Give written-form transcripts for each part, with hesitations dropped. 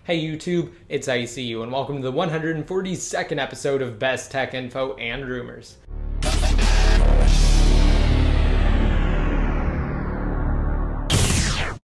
Hey YouTube, it's ICU and welcome to the 142nd episode of Best Tech Info and Rumors.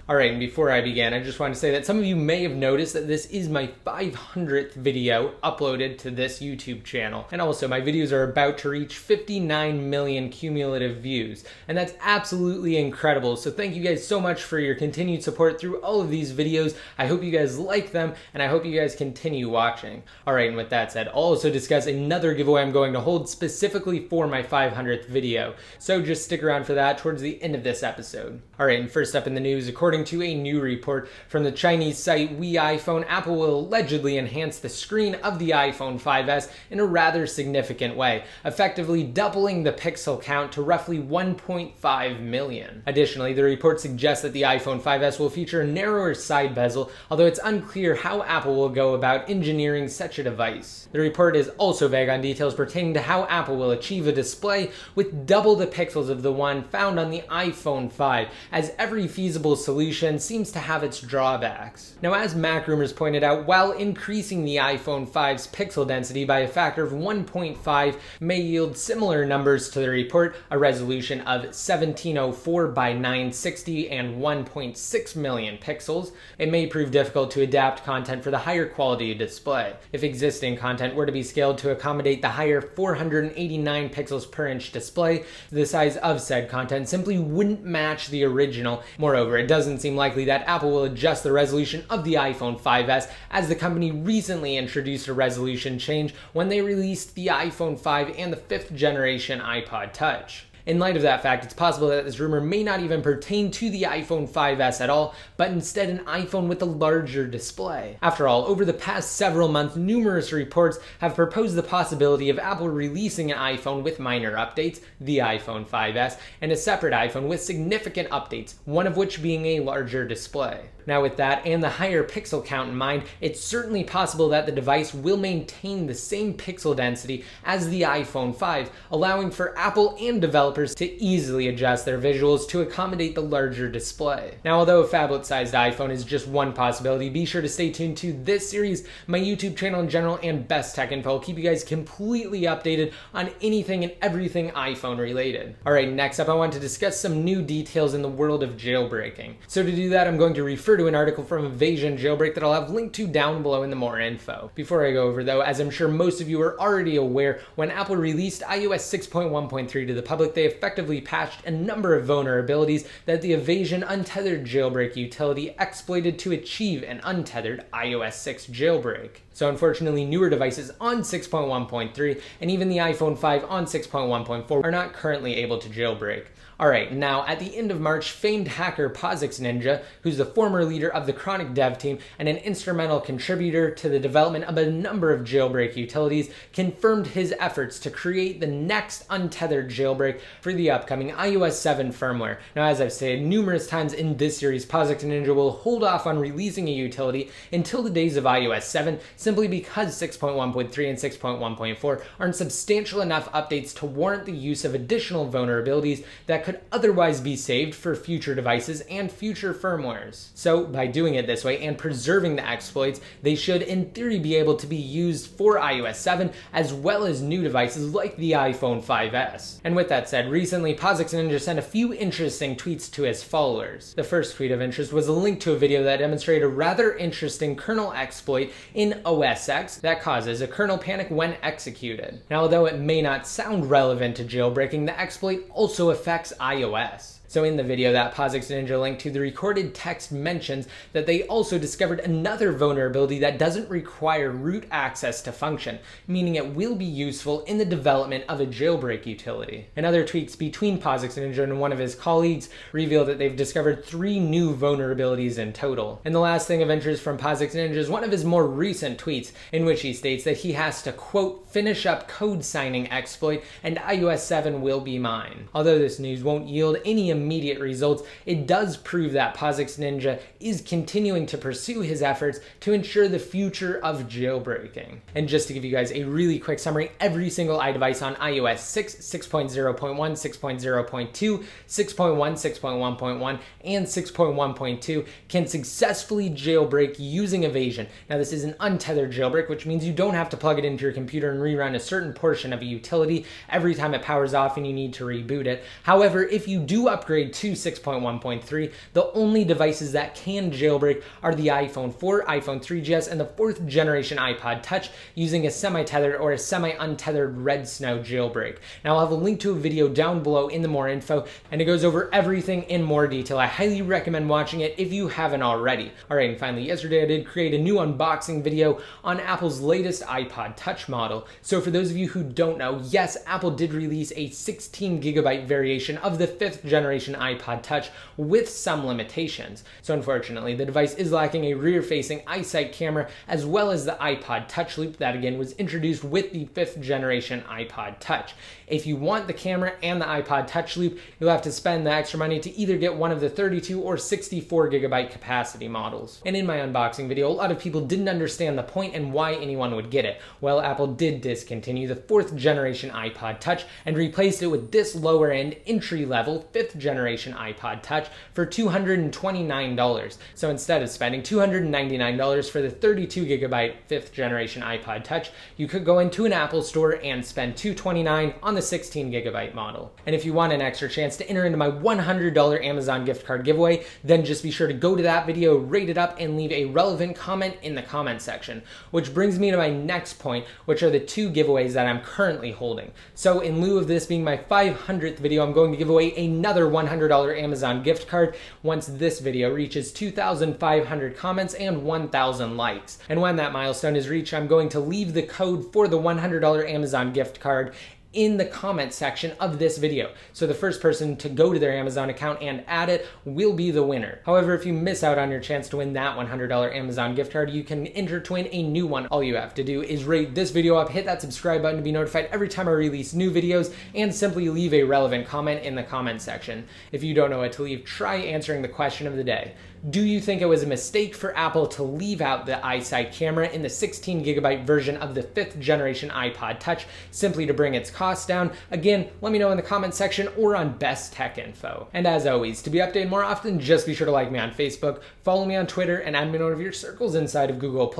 Alright, and before I begin, I just want to say that some of you may have noticed that this is my 500th video uploaded to this YouTube channel. And also, my videos are about to reach 59 million cumulative views. And that's absolutely incredible. So thank you guys so much for your continued support through all of these videos. I hope you guys like them, and I hope you guys continue watching. Alright, and with that said, I'll also discuss another giveaway I'm going to hold specifically for my 500th video. So just stick around for that towards the end of this episode. Alright, and first up in the news, according to a new report from the Chinese site WeIPhone, Apple will allegedly enhance the screen of the iPhone 5S in a rather significant way, effectively doubling the pixel count to roughly 1.5 million. Additionally, the report suggests that the iPhone 5S will feature a narrower side bezel, although it's unclear how Apple will go about engineering such a device. The report is also vague on details pertaining to how Apple will achieve a display with double the pixels of the one found on the iPhone 5, as every feasible solution seems to have its drawbacks. Now, as Mac Rumors pointed out, while increasing the iPhone 5's pixel density by a factor of 1.5 may yield similar numbers to the report, a resolution of 1704 by 960 and 1.6 million pixels, it may prove difficult to adapt content for the higher quality display. If existing content were to be scaled to accommodate the higher 489 pixels per inch display, the size of said content simply wouldn't match the original. Moreover, it doesn't seem likely that Apple will adjust the resolution of the iPhone 5S, as the company recently introduced a resolution change when they released the iPhone 5 and the 5th generation iPod Touch. In light of that fact, it's possible that this rumor may not even pertain to the iPhone 5S at all, but instead an iPhone with a larger display. After all, over the past several months, numerous reports have proposed the possibility of Apple releasing an iPhone with minor updates, the iPhone 5S, and a separate iPhone with significant updates, one of which being a larger display. Now, with that and the higher pixel count in mind, it's certainly possible that the device will maintain the same pixel density as the iPhone 5, allowing for Apple and developers to easily adjust their visuals to accommodate the larger display. Now, although a phablet-sized iPhone is just one possibility, be sure to stay tuned to this series, my YouTube channel in general, and Best Tech Info. I'll keep you guys completely updated on anything and everything iPhone related. Alright, next up I want to discuss some new details in the world of jailbreaking. So to do that, I'm going to refer to an article from Evasion Jailbreak that I'll have linked to down below in the more info. Before I go over though, as I'm sure most of you are already aware, when Apple released iOS 6.1.3 to the public, they effectively patched a number of vulnerabilities that the Evasion Untethered Jailbreak utility exploited to achieve an untethered iOS 6 jailbreak. So unfortunately, newer devices on 6.1.3 and even the iPhone 5 on 6.1.4 are not currently able to jailbreak. Alright, now at the end of March, famed hacker POSIX Ninja, who's the former leader of the Chronic dev team and an instrumental contributor to the development of a number of jailbreak utilities, confirmed his efforts to create the next untethered jailbreak for the upcoming iOS 7 firmware. Now, as I've said numerous times in this series, POSIX Ninja will hold off on releasing a utility until the days of iOS 7, simply because 6.1.3 and 6.1.4 aren't substantial enough updates to warrant the use of additional vulnerabilities that could otherwise be saved for future devices and future firmwares. So by doing it this way and preserving the exploits, they should in theory be able to be used for iOS 7 as well as new devices like the iPhone 5S. And with that said, recently POSIX Ninja sent a few interesting tweets to his followers. The first tweet of interest was a link to a video that demonstrated a rather interesting kernel exploit in OS X that causes a kernel panic when executed. Now, although it may not sound relevant to jailbreaking, the exploit also affects iOS. So in the video that POSIX Ninja linked to, the recorded text mentions that they also discovered another vulnerability that doesn't require root access to function, meaning it will be useful in the development of a jailbreak utility. And other tweets between POSIX Ninja and one of his colleagues reveal that they've discovered 3 new vulnerabilities in total. And the last thing of interest from POSIX Ninja is one of his more recent tweets, in which he states that he has to, quote, finish up code signing exploit and iOS 7 will be mine. Although this news won't yield any immediate results, it does prove that POSIX Ninja is continuing to pursue his efforts to ensure the future of jailbreaking. And just to give you guys a really quick summary, every single iDevice on iOS 6, 6.0.1, 6.0.2, 6.1, 6.1.1, and 6.1.2 can successfully jailbreak using evasion. Now this is an untethered jailbreak, which means you don't have to plug it into your computer and rerun a certain portion of a utility every time it powers off and you need to reboot it. However, if you do upgrade to 6.1.3, the only devices that can jailbreak are the iPhone 4, iPhone 3GS, and the 4th generation iPod Touch using a semi-tethered or a semi-untethered red snow jailbreak. Now I'll have a link to a video down below in the more info, and it goes over everything in more detail. I highly recommend watching it if you haven't already. Alright, and finally, yesterday I did create a new unboxing video on Apple's latest iPod Touch model. So for those of you who don't know, yes, Apple did release a 16GB variation of the 5th generation iPod Touch with some limitations. So unfortunately, the device is lacking a rear-facing iSight camera as well as the iPod Touch loop that again was introduced with the 5th generation iPod Touch. If you want the camera and the iPod Touch loop, you'll have to spend the extra money to either get one of the 32 or 64GB capacity models. And in my unboxing video, a lot of people didn't understand the point and why anyone would get it. Well, Apple did discontinue the 4th generation iPod Touch and replaced it with this lower end entry-level 5th generation iPod Touch for $229. So instead of spending $299 for the 32GB 5th generation iPod Touch, you could go into an Apple store and spend $229 on the 16GB model. And if you want an extra chance to enter into my $100 Amazon gift card giveaway, then just be sure to go to that video, rate it up, and leave a relevant comment in the comment section. Which brings me to my next point, which are the 2 giveaways that I'm currently holding. So in lieu of this being my 500th video, I'm going to give away another $100 Amazon gift card once this video reaches 2,500 comments and 1,000 likes. And when that milestone is reached, I'm going to leave the code for the $100 Amazon gift card in the comment section of this video. So the first person to go to their Amazon account and add it will be the winner. However, if you miss out on your chance to win that $100 Amazon gift card, you can enter to win a new one. All you have to do is rate this video up, hit that subscribe button to be notified every time I release new videos, and simply leave a relevant comment in the comment section. If you don't know what to leave, try answering the question of the day. Do you think it was a mistake for Apple to leave out the iSight camera in the 16GB version of the 5th generation iPod Touch simply to bring its cost down? Again, let me know in the comment section or on Best Tech Info. And as always, to be updated more often, just be sure to like me on Facebook, follow me on Twitter, and add me to one of your circles inside of Google+.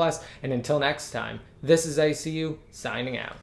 And until next time, this is ICU signing out.